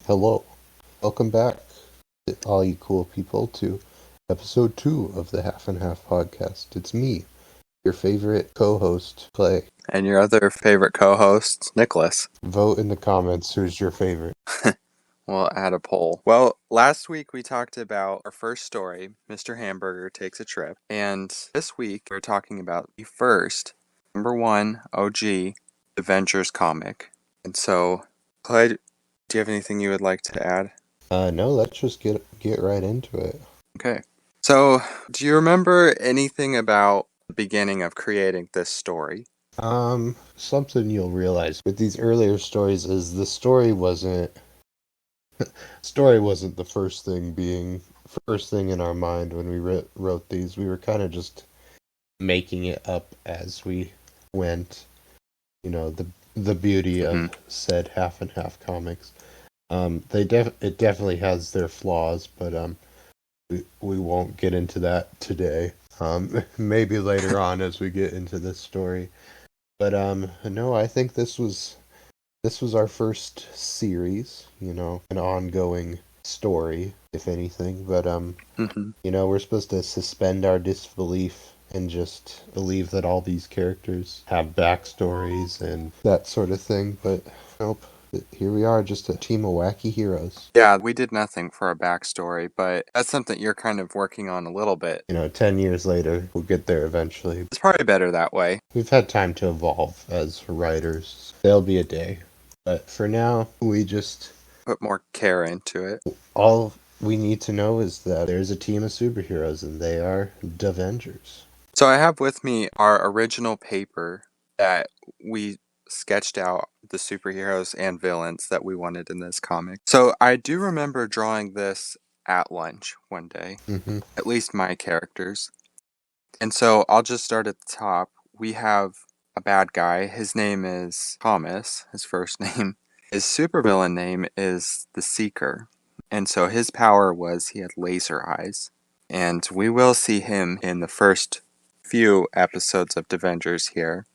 Hello. Welcome back, all you cool people, to episode 2 of the Half and Half podcast. It's me, your favorite co-host, Clay. And your other favorite co-host, Nicolas. Vote in the comments who's your favorite. We'll add a poll. Well, last week we talked about our first story, Mr. Hamburger Takes a Trip. And this week we're talking about the first, number 1 OG, the Vengers comic. And so, Clay, do you have anything you would like to add? No, let's just get right into it. Okay. So, do you remember anything about the beginning of creating this story? Something you'll realize with these earlier stories is the story wasn't the first thing in our mind when we wrote these. We were kind of just making it up as we went. You know, the beauty of said Half and Half comics. It definitely has their flaws, but we won't get into that today. Maybe later on as we get into this story. But no, I think this was our first series, you know, an ongoing story, if anything. But you know, we're supposed to suspend our disbelief and just believe that all these characters have backstories and that sort of thing. But nope, here we are, just a team of wacky heroes. Yeah, we did nothing for a backstory, but that's something you're kind of working on a little bit. You know, 10 years later, we'll get there eventually. It's probably better that way. We've had time to evolve as writers. There'll be a day. But for now, we just Put more care into it. all we need to know is that there's a team of superheroes, and they are the Vengers. So I have with me our original paper that we sketched out the superheroes and villains that we wanted in this comic. So I do remember drawing this at lunch one day, at least my characters. And so I'll just start at the top. We have a bad guy. His name is Thomas, his first name. His supervillain name is the Seeker. And so his power was he had laser eyes. And we will see him in the first few episodes of Vengers here.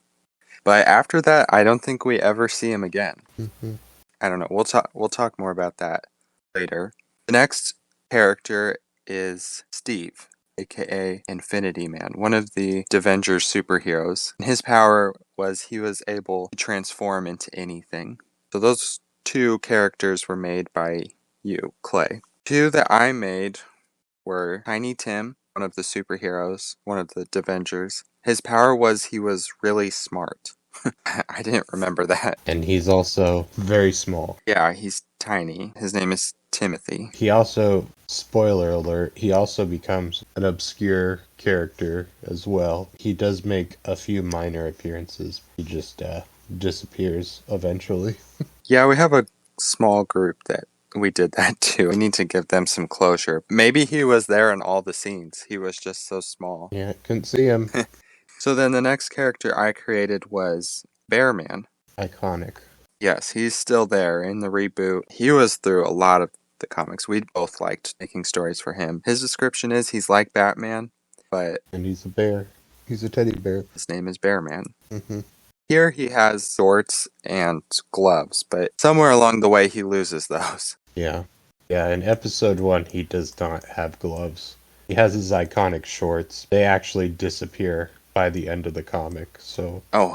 But after that, I don't think we ever see him again. I don't know. We'll talk more about that later. The next character is Steve, aka Infinity Man, one of the Vengers superheroes. His power was he was able to transform into anything. So those two characters were made by you, Clay. Two that I made were Tiny Tim, one of the superheroes, one of the Vengers. His power was he was really smart. I didn't remember that. And he's also very small. Yeah, he's tiny. His name is Timothy. He also, spoiler alert, he also becomes an obscure character as well. He does make a few minor appearances. He just disappears eventually. Yeah, we have a small group that we did that too. We need to give them some closure. Maybe he was there in all the scenes. He was just so small. Yeah, couldn't see him. So then the next character I created was Bearman. Iconic. Yes, he's still there in the reboot. He was through a lot of the comics. We both liked making stories for him. His description is he's like Batman, but... And he's a bear. He's a teddy bear. His name is Bearman. Here he has swords and gloves, but somewhere along the way he loses those. Yeah. Yeah, in episode 1 he does not have gloves. He has his iconic shorts. They actually disappear by the end of the comic, so... Oh.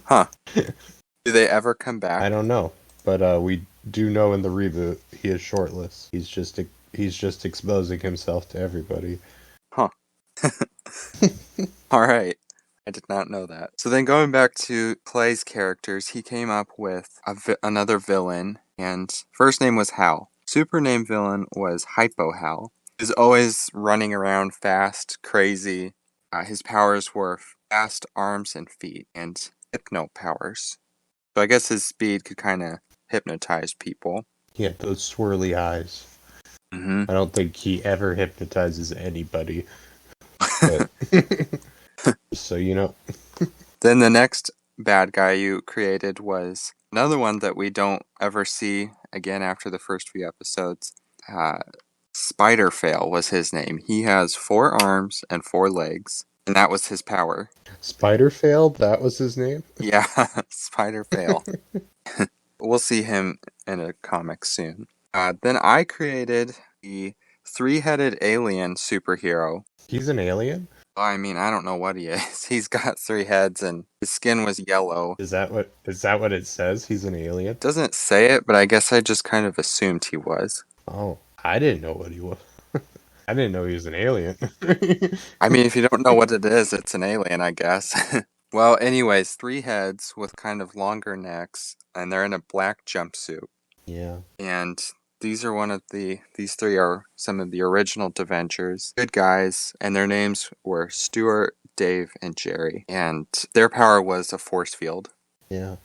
Huh. Do they ever come back? I don't know, but we do know in the reboot he is shortless. He's just exposing himself to everybody. Huh. Alright. I did not know that. So then going back to Clay's characters, he came up with another villain, and first name was Hal. Super name villain was Hypo Hal. He was always running around fast, crazy. His powers were fast arms and feet, and hypno powers. So I guess his speed could kind of hypnotize people. He had those swirly eyes. I don't think he ever hypnotizes anybody. But so, you know. Then the next bad guy you created was another one that we don't ever see again after the first few episodes. Spider-Fail was his name. He has 4 arms and 4 legs, and that was his power. Spider-Fail? That was his name? Yeah, Spider-Fail. We'll see him in a comic soon. Then I created the three-headed alien superhero. He's an alien? I mean, I don't know what he is. He's got three heads and his skin was yellow. Is that what it says? He's an alien? Doesn't say it, but I guess I just kind of assumed he was. Oh, I didn't know what he was. I didn't know he was an alien. I mean, if you don't know what it is, it's an alien, I guess. Well, anyways, three heads with kind of longer necks, and they're in a black jumpsuit. Yeah. And these three are some of the original Vengers. Good guys, and their names were Stuart, Dave, and Jerry. And their power was a force field. Yeah.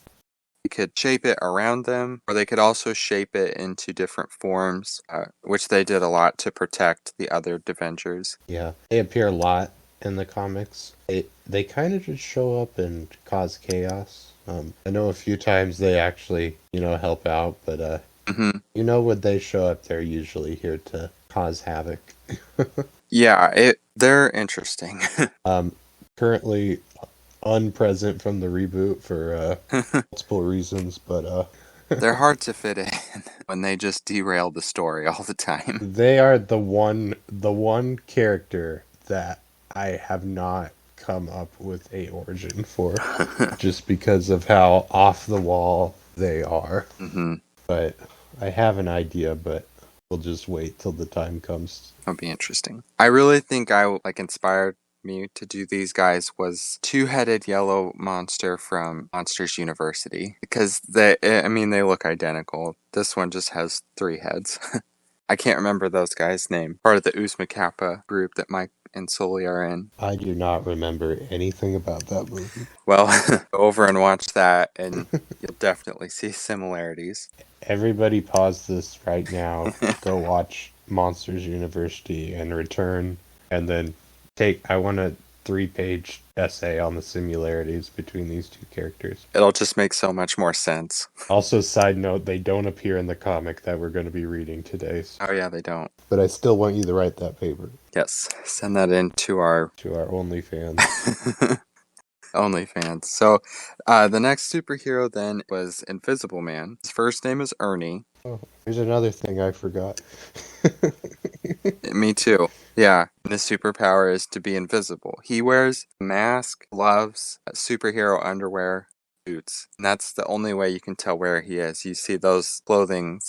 They could shape it around them, or they could also shape it into different forms, which they did a lot to protect the other Vengers. Yeah. They appear a lot in the comics. They kind of just show up and cause chaos. I know a few times they actually, help out, but when they show up, they're usually here to cause havoc. Yeah, they're interesting. Currently unpresent from the reboot for multiple reasons, but They're hard to fit in when they just derail the story all the time. they are the one character that I have not come up with a origin for, just because of how off the wall they are. Mm-hmm. But I have an idea, but we'll just wait till the time comes. That'll be interesting. I really think inspired me to do these guys was two-headed yellow monster from Monsters University, because they look identical. This one just has three heads. I can't remember those guys' name. Part of the Uzma Kappa group that Mike and Sully are in. I do not remember anything about that movie. Well, go over and watch that, and you'll definitely see similarities. Everybody pause this right now. Go watch Monsters University and return, and then I want a 3-page essay on the similarities between these two characters. It'll just make so much more sense. Also, side note, they don't appear in the comic that we're going to be reading today. Oh yeah, they don't. But I still want you to write that paper. Yes, send that in to our OnlyFans. OnlyFans. So, the next superhero then was Invisible Man. His first name is Ernie. Oh, here's another thing I forgot. Me too. Yeah, and his superpower is to be invisible. He wears a mask, gloves, superhero underwear, boots. And that's the only way you can tell where he is. You see those clothing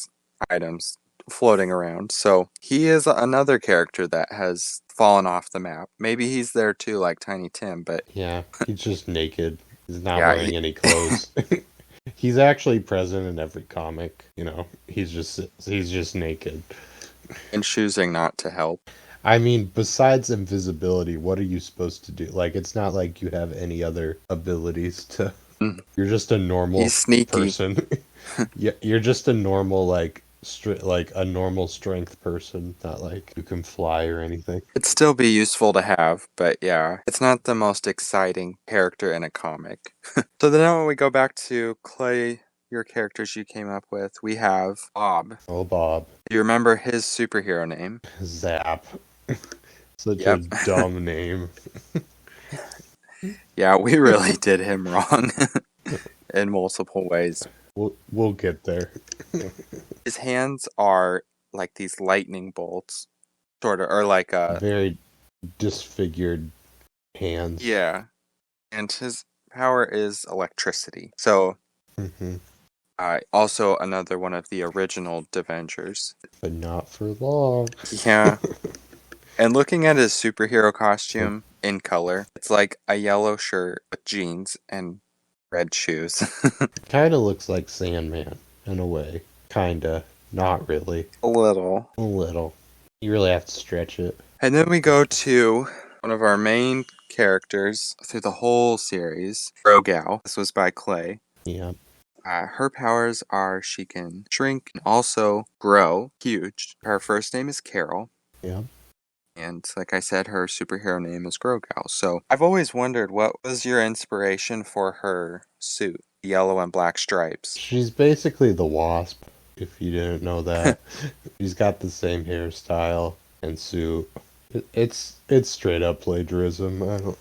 items floating around. So he is another character that has fallen off the map. Maybe he's there too, like Tiny Tim, but... Yeah, he's just naked. He's not wearing any clothes. He's actually present in every comic, He's just naked. And choosing not to help. I mean, besides invisibility, what are you supposed to do? Like, it's not like you have any other abilities to... You're just a normal He's sneaky. person. Yeah, you're just a normal, like a normal strength person, not like you can fly or anything. It'd still be useful to have, but yeah, it's not the most exciting character in a comic. So then now when we go back to Clay, your characters you came up with, we have Bob. Oh, Bob. Do you remember his superhero name? Zap. Such a dumb name. Yeah, we really did him wrong in multiple ways. We'll get there. His hands are like these lightning bolts, sort of, or like a... Very disfigured hands. Yeah. And his power is electricity. So, also another one of the original Vengers. But not for long. Yeah. And looking at his superhero costume in color, it's like a yellow shirt with jeans and red shoes. Kinda looks like Sandman, in a way. Kinda. Not really. A little. A little. You really have to stretch it. And then we go to one of our main characters through the whole series, Grogal. This was by Clay. Yeah. Her powers are she can shrink and also grow huge. Her first name is Carol. Yeah. And like I said, her superhero name is Grogal. So I've always wondered, what was your inspiration for her suit? Yellow and black stripes. She's basically the Wasp, if you didn't know that. She's got the same hairstyle and suit. It's straight up plagiarism. I don't...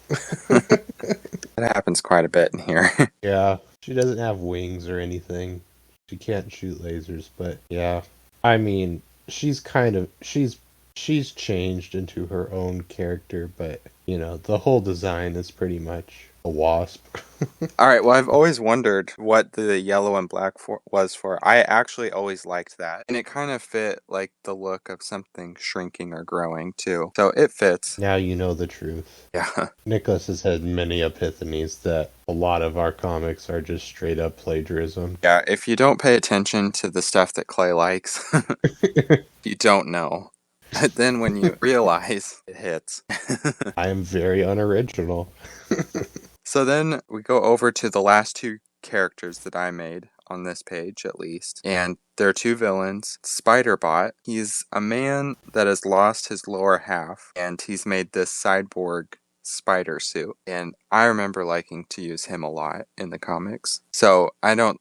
That happens quite a bit in here. Yeah. She doesn't have wings or anything. She can't shoot lasers, but yeah. I mean, she's changed into her own character, but the whole design is pretty much a wasp. All right, well, I've always wondered what the yellow and black was for. I actually always liked that. And it kind of fit like the look of something shrinking or growing too. So it fits. Now you know the truth. Yeah. Nicholas has had many epiphanies that a lot of our comics are just straight up plagiarism. Yeah, if you don't pay attention to the stuff that Clay likes, you don't know. But then when you realize, it hits. I am very unoriginal. So then we go over to the last two characters that I made on this page, at least. And there are two villains. Spiderbot, he's a man that has lost his lower half, and he's made this cyborg spider suit. And I remember liking to use him a lot in the comics. So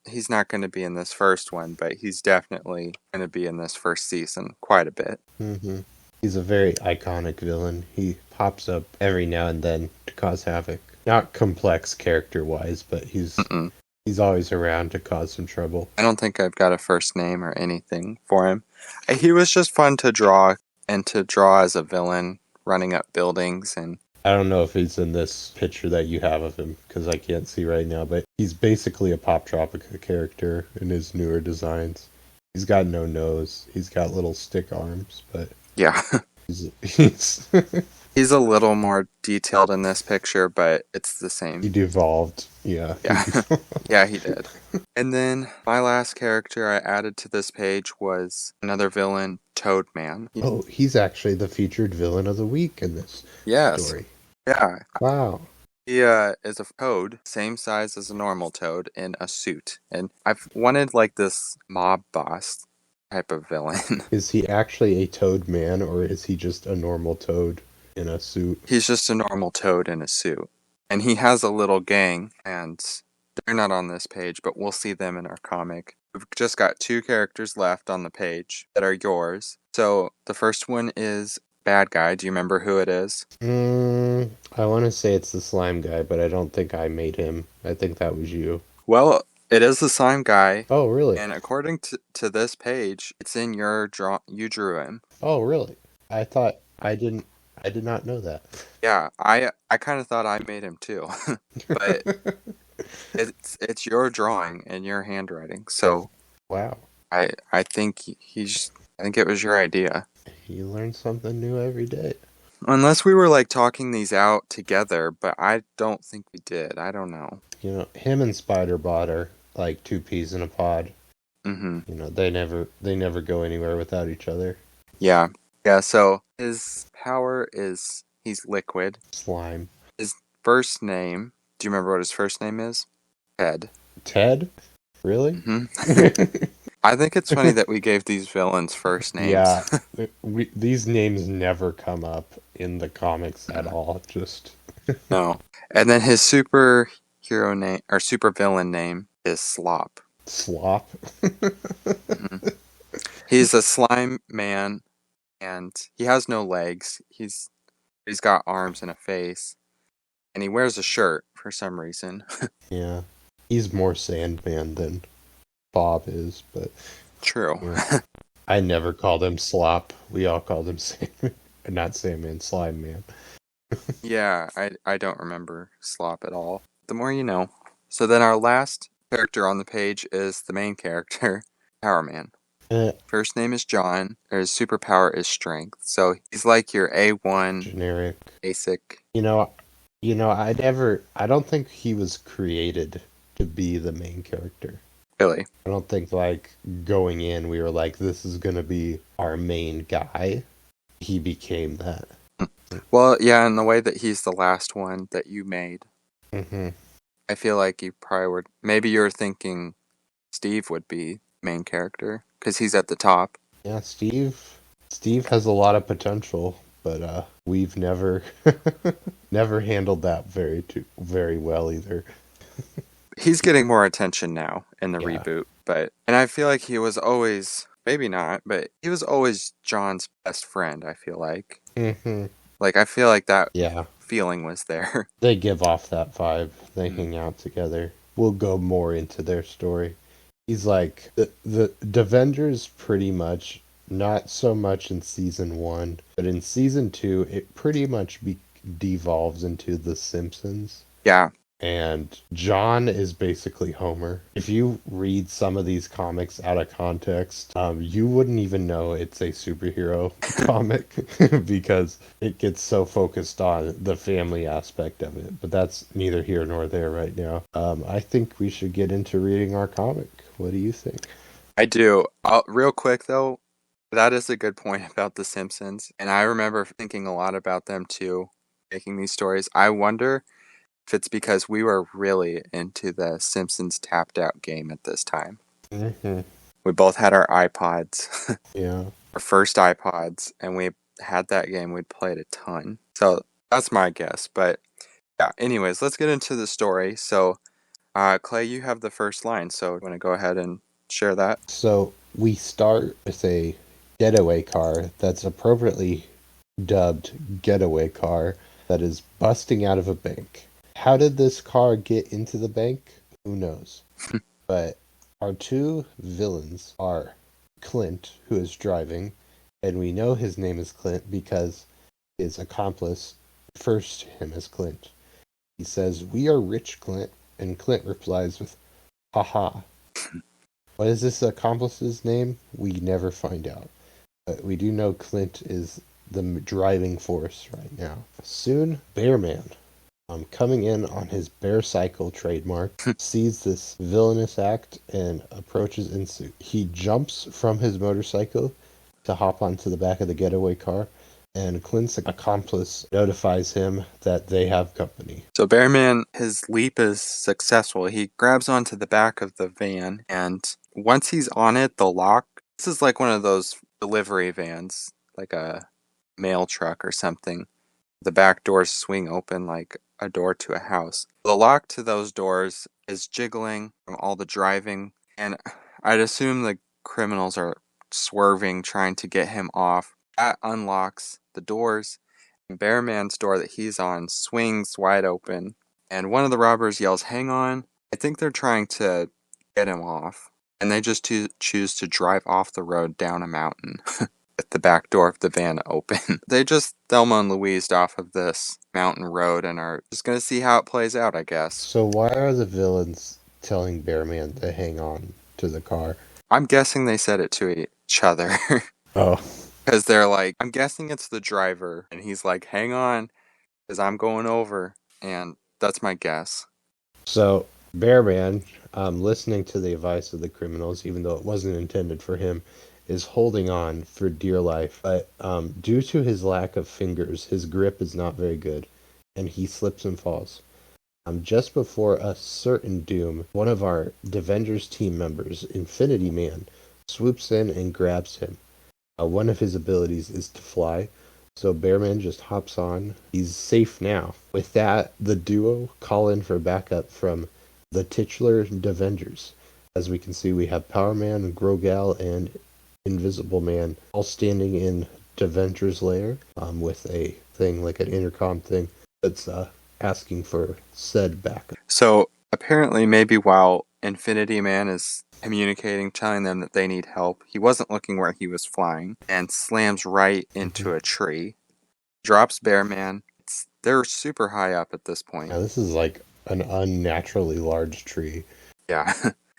he's not going to be in this first one, but he's definitely going to be in this first season quite a bit. Hmm. He's a very iconic villain. He pops up every now and then to cause havoc. Not complex character-wise, but Mm-mm. he's always around to cause some trouble. I don't think I've got a first name or anything for him. He was just fun to draw, and to draw as a villain running up buildings. And I don't know if he's in this picture that you have of him, because I can't see right now, but he's basically a Pop Tropica character in his newer designs. He's got no nose. He's got little stick arms, but yeah, he's he's a little more detailed in this picture, but it's the he same. devolved. Yeah. Yeah, yeah, he did. And then my last character I added to this page was another villain, Toadman. Oh, he's actually the featured villain of the week in this Yes, story. yeah. Wow. He is a toad, same size as a normal toad, in a suit. And I've wanted like this mob boss type of villain. Is he actually a toad man, or is he just a normal toad in a suit? He's just a normal toad in a suit. And he has a little gang, and they're not on this page, but we'll see them in our comic. We've just got two characters left on the page that are yours. So the first one is Bad Guy. Do you remember who it is? I want to say it's the slime guy, but I don't think I made him. I think that was you. Well, it is the slime guy. Oh, really? And according to this page, it's in your draw. You drew him. Oh, really? I thought I didn't. I did not know that. Yeah, I kind of thought I made him too, but it's your drawing and your handwriting. So Wow. I think I think it was your idea. You learn something new every day. Unless we were like talking these out together, but I don't think we did. I don't know. Him and Spiderbot are like two peas in a pod. Mm-hmm. They never go anywhere without each other. Yeah. Yeah, so his power is he's liquid. Slime. His first name, do you remember what his first name is? Ted. Ted? Really? Mm-hmm. I think it's funny that we gave these villains first names. Yeah. These names never come up in the comics at all. Just No. And then his superhero name, or supervillain name, is Slop. slop. Mhm. He's a slime man, and he has no legs. He's got arms and a face, and he wears a shirt for some reason. Yeah. He's more Sandman than Bob is, but True. yeah. I never called him Slop. We all called him Sandman. Not Sandman, Slime Man. Yeah, I don't remember Slop at all. The more you know. So then our last character on the page is the main character, Power Man. Eh, First name is John. His superpower is strength. So he's like your A1 generic. basic. I don't think he was created to be the main character. Really. I don't think, like, going in, we were like, this is gonna be our main guy. He became that. Well, yeah, in the way that he's the last one that you made, Mm-hmm. I feel like you probably were. Maybe you're thinking Steve would be main character because he's at the top. Yeah, Steve has a lot of potential, but we've never never handled that very well either. He's getting more attention now in the Yeah. reboot, and I feel like he was always, maybe not, but he was always John's best friend. I feel like, Mm-hmm. I feel like that Yeah, feeling was there. they give off that vibe. They Mm. hang out together. We'll go more into their story He's like the Vengers pretty much not so much in season one, but in season two it pretty much devolves into the Simpsons. Yeah. And John is basically Homer. If you read some of these comics out of context, you wouldn't even know it's a superhero comic because it gets so focused on the family aspect of it. But that's neither here nor there right now. I think we should get into reading our comic. What do you think? I do. Real quick though, that is a good point about The Simpsons. And I remember thinking a lot about them too, making these stories. I wonder if it's because we were really into the Simpsons tapped out game at this time. Hmm. We both had our iPods, Yeah. our first iPods, and we had that game. We'd played a ton. So that's my guess. But yeah, anyways, let's get into the story. So, Clay, you have the first line. So, you want to go ahead and share that? So we start with a getaway car that's appropriately dubbed getaway car that is busting out of a bank. How did this car get into the bank? Who knows? But our two villains are Clint, who is driving, and we know his name is Clint because his accomplice refers to him as Clint. He says, "We are rich, Clint," and Clint replies with, "Haha." What is this accomplice's name? We never find out. But we do know Clint is the driving force right now. Soon, Bearman, coming in on his bear cycle trademark, sees this villainous act and approaches in suit. He jumps from his motorcycle to hop onto the back of the getaway car, and Clint's accomplice notifies him that they have company. So Bearman, his leap is successful. He grabs onto the back of the van, and once he's on it, the lock. This is like one of those delivery vans, like a mail truck or something. The back doors swing open like a door to a house. The lock to those doors is jiggling from all the driving, and I'd assume the criminals are swerving, trying to get him off. That unlocks the doors. Bearman's door that he's on swings wide open, and one of the robbers yells, "Hang on." I think they're trying to get him off, and they just choose to drive off the road down a mountain with the back door of the van open. They just Thelma and Louised off of this mountain road and are just going to see how it plays out, I guess. So why are the villains telling Bearman to hang on to the car? I'm guessing they said it to each other. Oh, Because they're like, I'm guessing it's the driver, and he's like, hang on, because I'm going over. And that's my guess. so Bearman, listening to the advice of the criminals, even though it wasn't intended for him, is holding on for dear life. But due to his lack of fingers, his grip is not very good, and he slips and falls. Just before a certain doom, one of our Vengers team members, Infinity Man, swoops in and grabs him. One of his abilities is to fly, so Bearman just hops on. He's safe now. With that, the duo call in for backup from the titular Vengers. As we can see, we have Power Man, Grogal, and Invisible Man all standing in Venger's lair with a thing like an intercom thing that's asking for said backup. So apparently, maybe while Infinity Man is communicating, telling them that they need help, he wasn't looking where he was flying and slams right into a tree, drops Bearman. They're super high up at this point. Now, this is like an unnaturally large tree. Yeah.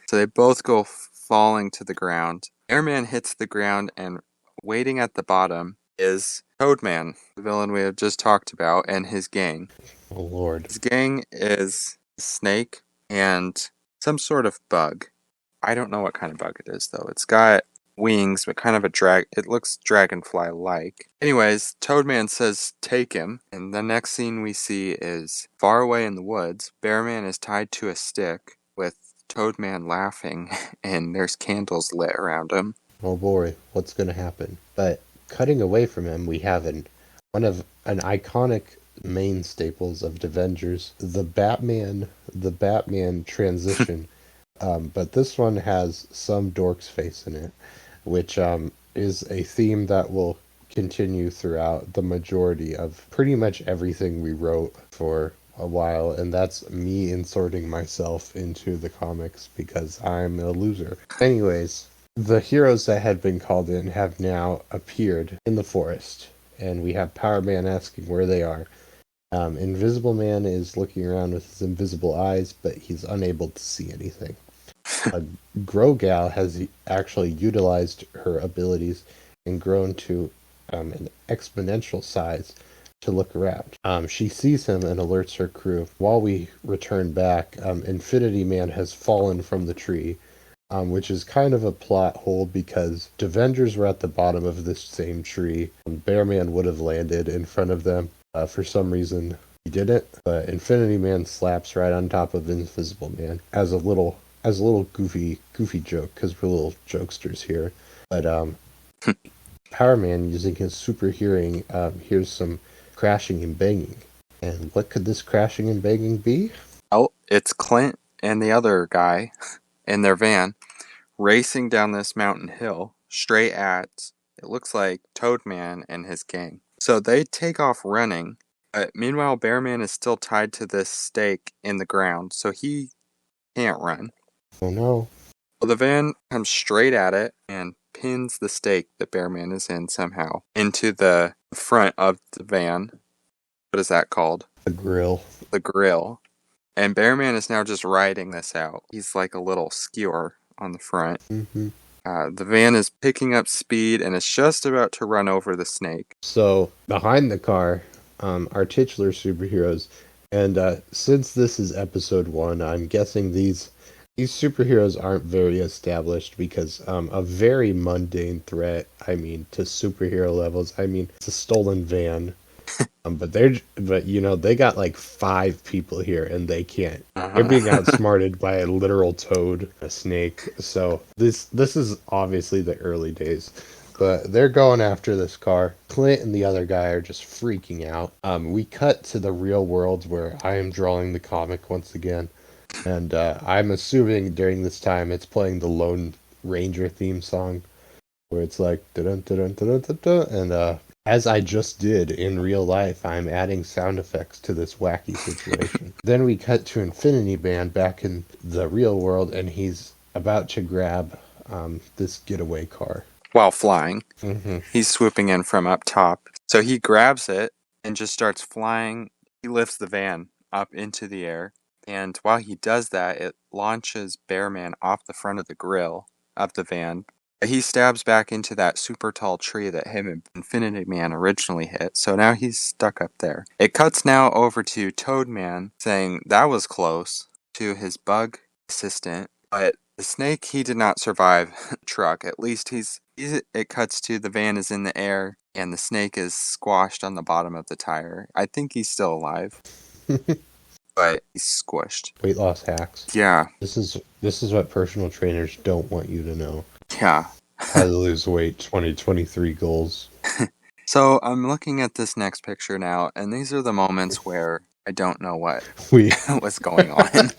So they both go falling to the ground. Airman hits the ground, and waiting at the bottom is Toadman, the villain we have just talked about, and his gang. Oh, Lord. His gang is a snake and some sort of bug. I don't know what kind of bug it is, though. It's got wings, but kind of it looks dragonfly-like. Anyways, Toadman says, take him, and the next scene we see is far away in the woods. Bearman is tied to a stick with Toadman laughing, and there's candles lit around him. Oh boy, what's going to happen? But cutting away from him, we have one of an iconic main staples of Avengers, the Batman transition. But this one has some dork's face in it, which is a theme that will continue throughout the majority of pretty much everything we wrote for a while, and that's me inserting myself into the comics because I'm a loser. Anyways, the heroes that had been called in have now appeared in the forest, and we have Power Man asking where they are. Invisible Man is looking around with his invisible eyes, but he's unable to see anything. Grogal has actually utilized her abilities and grown to an exponential size to look around. She sees him and alerts her crew. While we return back, Infinity Man has fallen from the tree, which is kind of a plot hole because the Vengers were at the bottom of this same tree. Bearman would have landed in front of them. For some reason, he didn't, but Infinity Man slaps right on top of Invisible Man as a little goofy joke because we're little jokesters here. But Power Man, using his super hearing, hears some crashing and banging. And what could this crashing and banging be? Oh, it's Clint and the other guy in their van racing down this mountain hill straight at, it looks like, Toadman and his gang. So they take off running, but meanwhile Bearman is still tied to this stake in the ground, so he can't run. Oh no. Well, the van comes straight at it and pins the stake that Bearman is in somehow into the front of the van. What is that called? The grill. The grill. And Bearman is now just riding this out. He's like a little skewer on the front. Mm-hmm. The van is picking up speed and it's just about to run over the snake. So behind the car, are titular superheroes, and since this is episode 1, I'm guessing these superheroes aren't very established because a very mundane threat. I mean, to superhero levels. I mean, it's a stolen van. But they got like 5 people here and they can't. They're being outsmarted by a literal toad, a snake. So this is obviously the early days. But they're going after this car. Clint and the other guy are just freaking out. We cut to the real world where I am drawing the comic once again. And I'm assuming during this time it's playing the Lone Ranger theme song. Where it's like dun dun dun dun dun dun, and as I just did in real life, I'm adding sound effects to this wacky situation. Then we cut to Infinity Man back in the real world, and he's about to grab this getaway car. While flying. Mm-hmm. He's swooping in from up top. So he grabs it and just starts flying. He lifts the van up into the air. And while he does that, it launches Bearman off the front of the grill of the van. He stabs back into that super tall tree that him and Infinity Man originally hit, so now he's stuck up there. It cuts now over to Toadman saying that was close to his bug assistant, but the snake, he did not survive the truck. At least it cuts to the van is in the air and the snake is squashed on the bottom of the tire. I think he's still alive. But he's squished. Weight loss hacks. Yeah. This is what personal trainers don't want you to know. Yeah. How to lose weight 2023 goals. So I'm looking at this next picture now, and these are the moments where I don't know what was going on.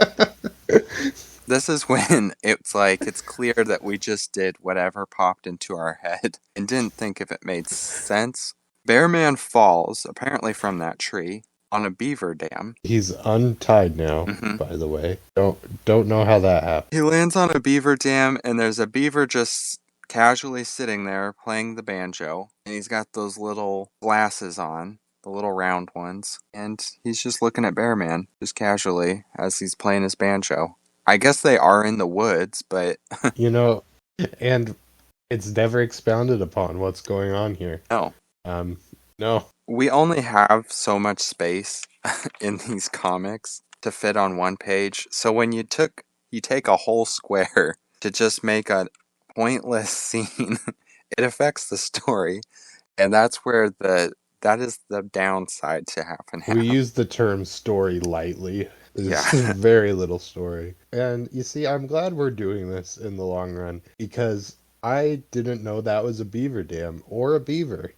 This is when it's like it's clear that we just did whatever popped into our head and didn't think if it made sense. Bearman falls, apparently from that tree, on a beaver dam. He's untied now, by the way. Don't know how that happened. He lands on a beaver dam, and there's a beaver just casually sitting there playing the banjo. And he's got those little glasses on, the little round ones. And he's just looking at Bearman, just casually, as he's playing his banjo. I guess they are in the woods, but... and it's never expounded upon what's going on here. No. No. We only have so much space in these comics to fit on one page. So when you take a whole square to just make a pointless scene, it affects the story. And that's where that is the downside to half and half. We use the term story lightly. There's Yeah. very little story. And you see, I'm glad we're doing this in the long run because I didn't know that was a beaver dam or a beaver.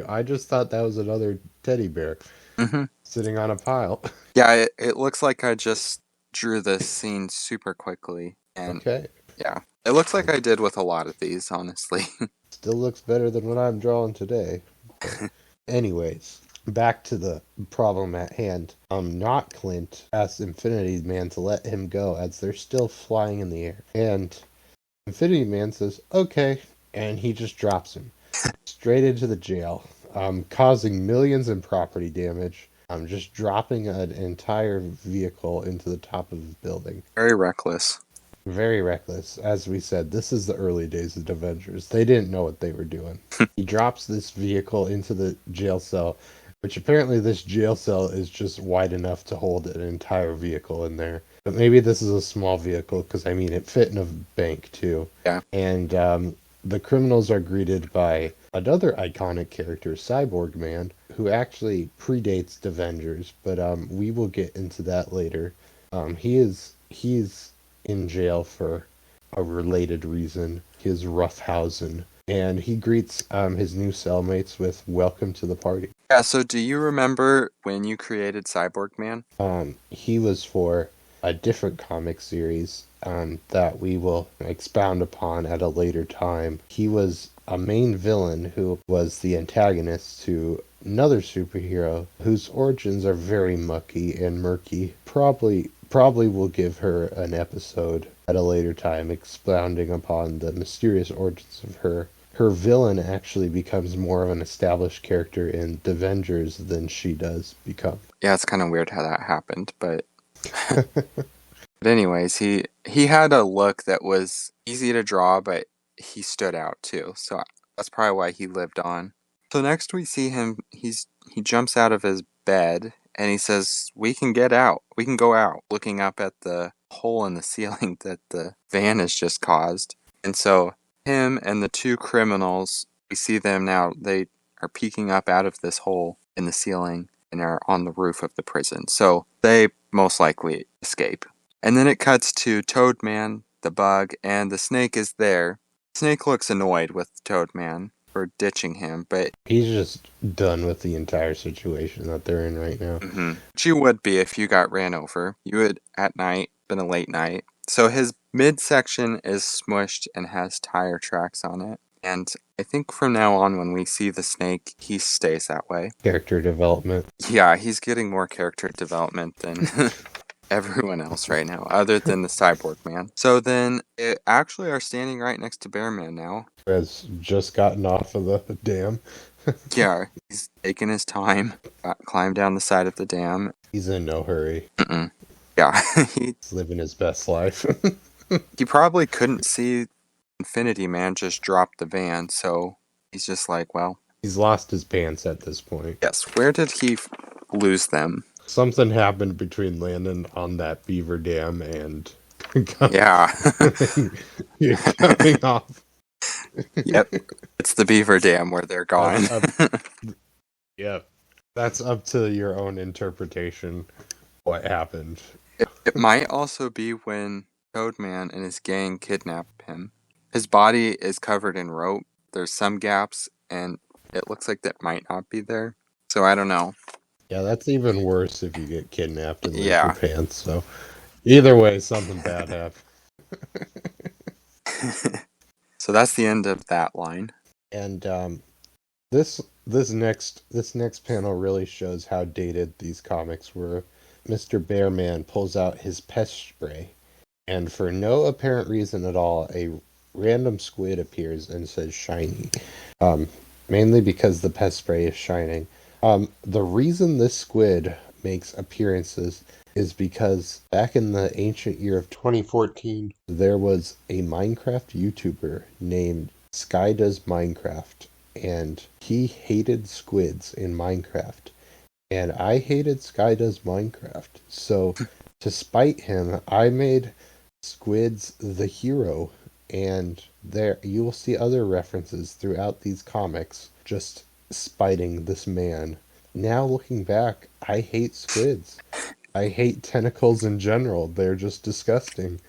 I just thought that was another teddy bear sitting on a pile. Yeah, it looks like I just drew this scene super quickly. And Okay. yeah, it looks like I did with a lot of these, honestly. Still looks better than what I'm drawing today. But anyways, back to the problem at hand. Not Clint asks Infinity Man to let him go as they're still flying in the air. And Infinity Man says, okay, and he just drops him straight into the jail, causing millions in property damage. Just dropping an entire vehicle into the top of the building. Very reckless. Very reckless. As we said, this is the early days of the Vengers. They didn't know what they were doing. He drops this vehicle into the jail cell, which apparently this jail cell is just wide enough to hold an entire vehicle in there. But maybe this is a small vehicle, because, I mean, it fit in a bank, too. Yeah. And the criminals are greeted by another iconic character, Cyborg Man, who actually predates the Vengers, but we will get into that later. He's in jail for a related reason. His roughhousing, and he greets his new cellmates with "Welcome to the party." Yeah. So, do you remember when you created Cyborg Man? He was for a different comic series that we will expound upon at a later time. He was a main villain who was the antagonist to another superhero whose origins are very mucky and murky. Probably will give her an episode at a later time expounding upon the mysterious origins of her. Her villain actually becomes more of an established character in The Vengers than she does become. Yeah, it's kind of weird how that happened, but but anyways, he had a look that was easy to draw, but he stood out too. So that's probably why he lived on. So next we see him. He jumps out of his bed and he says, "We can get out. We can go out." Looking up at the hole in the ceiling that the van has just caused. And so him and the two criminals, we see them now. They are peeking up out of this hole in the ceiling and are on the roof of the prison. So they most likely escape. And then it cuts to Toadman, the bug, and the snake is there. Snake looks annoyed with Toadman for ditching him, but He's just done with the entire situation that they're in right now. But you would be if you got ran over. You would, at night, been a late night. So his midsection is smushed and has tire tracks on it. And I think from now on, when we see the snake, he stays that way. Character development. Yeah, he's getting more character development than everyone else right now, other than the Cyborg Man. So then, it actually are standing right next to Bear Man now. Has just gotten off of the dam. Yeah, he's taking his time, climbed down the side of the dam. He's in no hurry. Yeah, He's living his best life. he probably couldn't see Infinity Man just drop the van, so he's just like, well. He's lost his pants at this point. Yes, where did he lose them? Something happened between landing on that beaver dam and Yeah. coming off. Yep. It's the beaver dam where they're gone. Yeah. That's up to your own interpretation what happened. It might also be when Toadman and his gang kidnap him. His body is covered in rope. There's some gaps, and it looks like that might not be there. So I don't know. Yeah, that's even worse if you get kidnapped and lose Yeah. your pants. So either way, something bad happened. So that's the end of that line. And this next panel really shows how dated these comics were. Mr. Bearman pulls out his pest spray, and for no apparent reason at all, a random squid appears and says "shiny," mainly because the pest spray is shining. The reason this squid makes appearances is because back in the ancient year of 2014, there was a Minecraft YouTuber named Sky Does Minecraft, and he hated squids in Minecraft. And I hated Sky Does Minecraft. So, to spite him, I made squids the hero. And there, you will see other references throughout these comics just spiting this man. Now, looking back, I hate squids. I hate tentacles in general. They're just disgusting.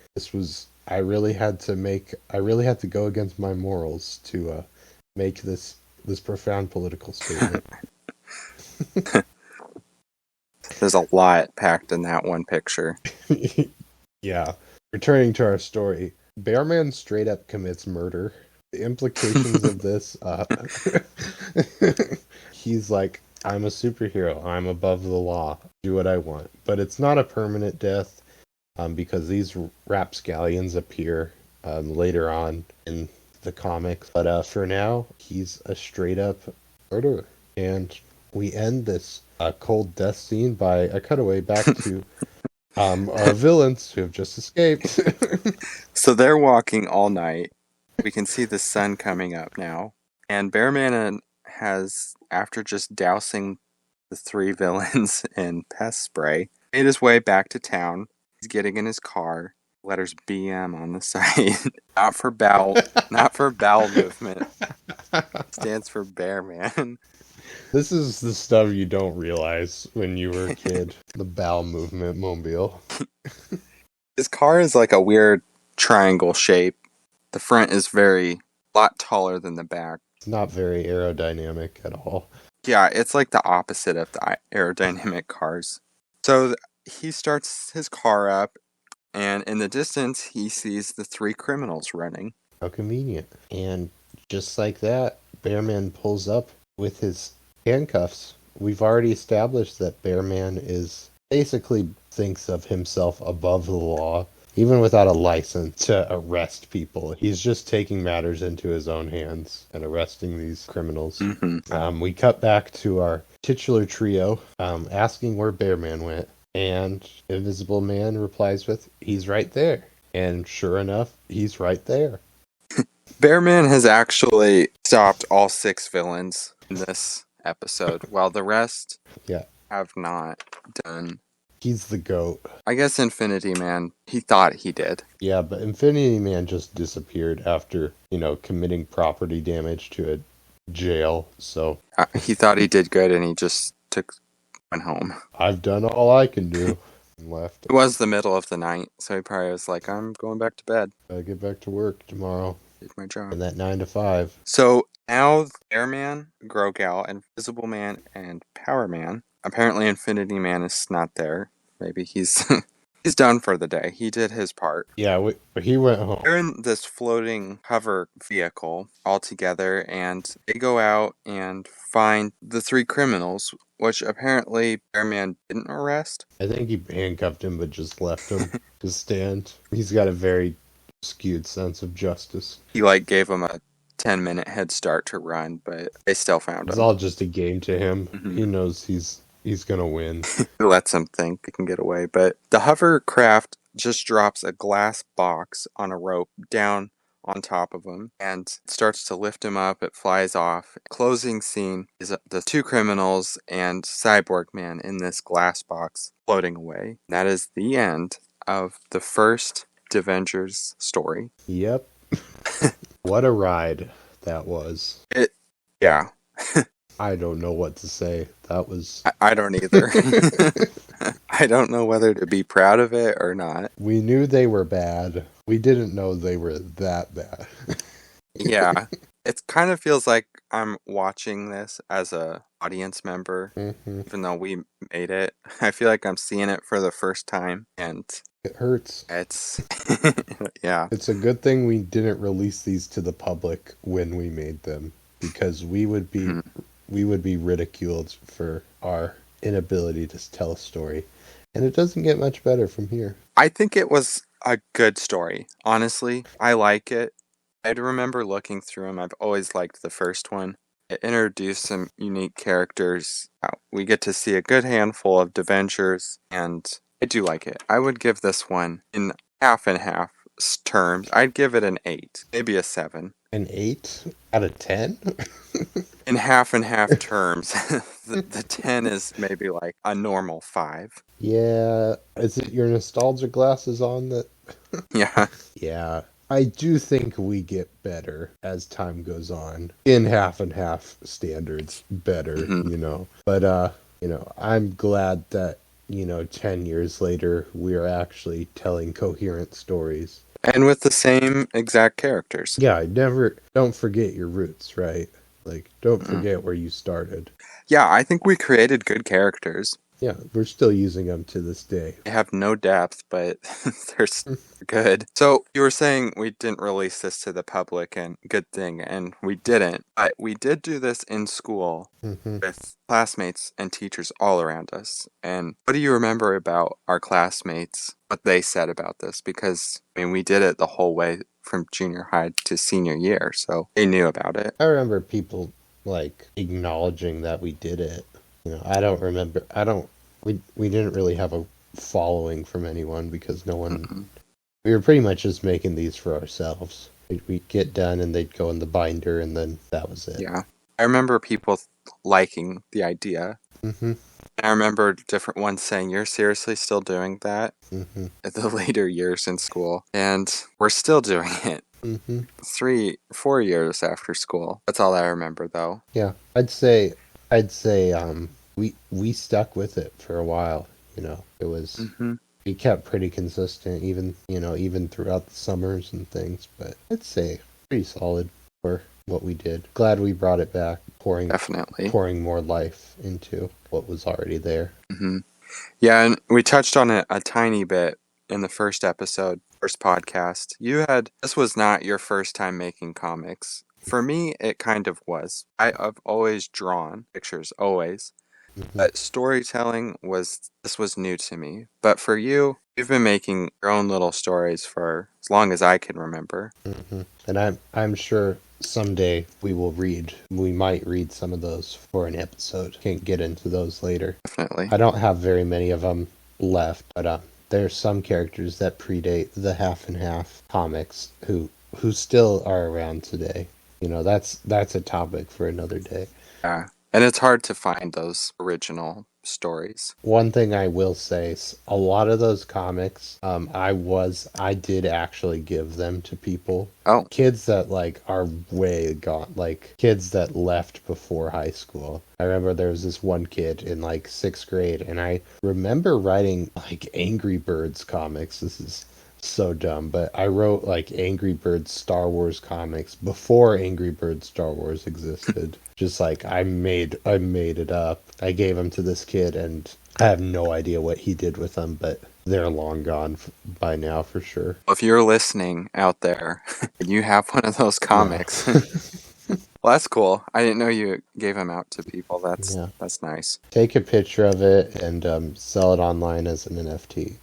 I really had to go against my morals to make this profound political statement. There's a lot packed in that one picture. Yeah. Returning to our story, Bearman straight up commits murder. The implications of this, he's like, I'm a superhero. I'm above the law. Do what I want. But it's not a permanent death, because these rapscallions appear later on in the comics. But for now, he's a straight up murderer. And we end this cold death scene by a cutaway back to our villains who have just escaped. So they're walking all night. We can see the sun coming up now. And Bearman has, after just dousing the three villains in pest spray, made his way back to town. He's getting in his car. Letters BM on the side. Not for bowel movement. Stands for Bearman. This is the stuff you don't realize when you were a kid. The bowel movement mobile. His car is like a weird triangle shape. The front is a lot taller than the back. It's not very aerodynamic at all. Yeah, it's like the opposite of the aerodynamic cars. So he starts his car up, and in the distance, he sees the three criminals running. How convenient. And just like that, Bearman pulls up with his handcuffs. We've already established that Bearman is basically thinks of himself above the law, even without a license to arrest people. He's just taking matters into his own hands and arresting these criminals. We cut back to our titular trio, asking where Bearman went, and Invisible Man replies with, "He's right there." And sure enough, he's right there. Bearman has actually stopped all six villains in this episode, while the rest have not done. He's the GOAT. I guess Infinity Man, he thought he did. Yeah, but Infinity Man just disappeared after, committing property damage to a jail, so... he thought he did good and he just went home. I've done all I can do. And left. It was the middle of the night, so he probably was like, I'm going back to bed. Gotta get back to work tomorrow. Did my job. And that 9 to 5. So now Airman, Grogal, Invisible Man, and Power Man. Apparently Infinity Man is not there. Maybe he's he's done for the day. He did his part. Yeah, he went home. They're in this floating hover vehicle all together, and they go out and find the three criminals, which apparently Bearman didn't arrest. I think he handcuffed him but just left him to stand. He's got a very skewed sense of justice. He gave him a 10-minute head start to run, but they still found him. It's all just a game to him. He knows he's gonna win. He lets him think he can get away, but the hovercraft just drops a glass box on a rope down on top of him and starts to lift him up. It flies off. Closing scene is the two criminals and Cyborg Man in this glass box floating away. That is the end of the first Vengers story. Yep. What a ride that was. Yeah. I don't know what to say. That was... I don't either. I don't know whether to be proud of it or not. We knew they were bad. We didn't know they were that bad. Yeah. It kind of feels like I'm watching this as a audience member, even though we made it. I feel like I'm seeing it for the first time, and it hurts. It's yeah. It's a good thing we didn't release these to the public when we made them, because we would be ridiculed for our inability to tell a story, and it doesn't get much better from here. I think it was a good story. Honestly, I like it. I remember looking through them. I've always liked the first one. It introduced some unique characters. We get to see a good handful of Vengers, and I do like it. I would give this one, in half and half terms, I'd give it an 8, maybe a 7. An 8 out of 10? In half and half terms, the 10 is maybe like a normal 5. Yeah, is it your nostalgia glasses on that? Yeah. Yeah. I do think we get better as time goes on. In half and half standards, better, But, I'm glad that, 10 years later, we're actually telling coherent stories. And with the same exact characters. Yeah, don't forget your roots, right? Don't forget where you started. Yeah, I think we created good characters. Yeah, we're still using them to this day. They have no depth, but they're good. So you were saying we didn't release this to the public, and good thing, and we didn't. But we did do this in school with classmates and teachers all around us. And what do you remember about our classmates, what they said about this? Because, I mean, we did it the whole way from junior high to senior year, so they knew about it. I remember people like acknowledging that we did it. I don't remember. We didn't really have a following from anyone because no one. Mm-mm. We were pretty much just making these for ourselves. We'd get done and they'd go in the binder, and then that was it. Yeah. I remember people liking the idea. Mm-hmm. I remember different ones saying, "You're seriously still doing that?" Mm-hmm. At the later years in school. And we're still doing it. Mm-hmm. 4 years after school. That's all I remember, though. Yeah, I'd say we stuck with it for a while. It was Mm-hmm. we kept pretty consistent, even throughout the summers and things. But I'd say pretty solid for what we did. Glad we brought it back, Definitely. pouring more life into what was already there. Mm-hmm. Yeah, and we touched on it a tiny bit in the first episode, first podcast. This was not your first time making comics. For me, it kind of was. I've always drawn pictures, always. Mm-hmm. But storytelling this was new to me. But for you, you've been making your own little stories for as long as I can remember. Mm-hmm. And I'm sure someday we might read some of those for an episode. Can't get into those later. Definitely. I don't have very many of them left, but there's some characters that predate the Half and Half comics who still are around today. That's a topic for another day. Yeah. And it's hard to find those original stories. One thing I will say is a lot of those comics, I did actually give them to people. Oh. Kids that like are way gone, like kids that left before high school. I remember there was this one kid in like 6th grade, and I remember writing like Angry Birds comics. This is so dumb, but I wrote like Angry Birds Star Wars comics before Angry Birds Star Wars existed. Just like I made it up. I gave them to this kid, and I have no idea what he did with them, but they're long gone by now for sure. If you're listening out there and you have one of those comics, well, that's cool. I didn't know you gave them out to people. That's nice. Take a picture of it and sell it online as an NFT.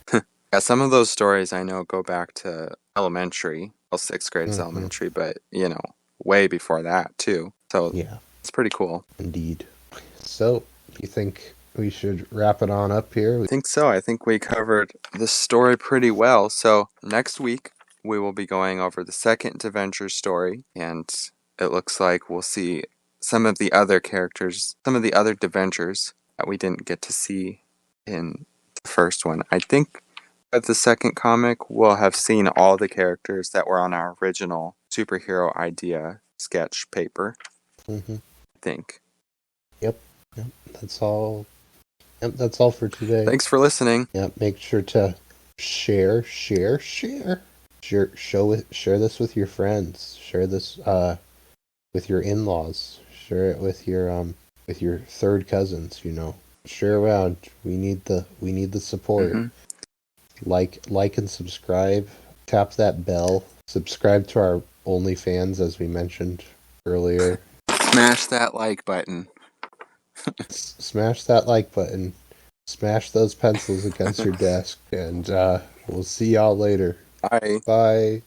Yeah, some of those stories I know go back to elementary. Well, 6th grade is elementary, but way before that too. So yeah, it's pretty cool. Indeed. So, do you think we should wrap it on up here? I think so. I think we covered the story pretty well. So next week we will be going over the second Vengers story, and it looks like we'll see some of the other characters, some of the other Vengers that we didn't get to see in the first one. I think at the second comic we'll have seen all the characters that were on our original superhero idea sketch paper. Mm-hmm. I think. Yep. That's all. Yep, that's all for today. Thanks for listening. Yep, make sure to share. Share this with your friends. Share this with your in-laws. Share it with your third cousins, Share around. We need the support. Mm-hmm. Like and subscribe. Tap that bell. Subscribe to our OnlyFans, as we mentioned earlier. Smash that like button. Smash that like button. Smash those pencils against your desk. And we'll see y'all later. Bye. Bye.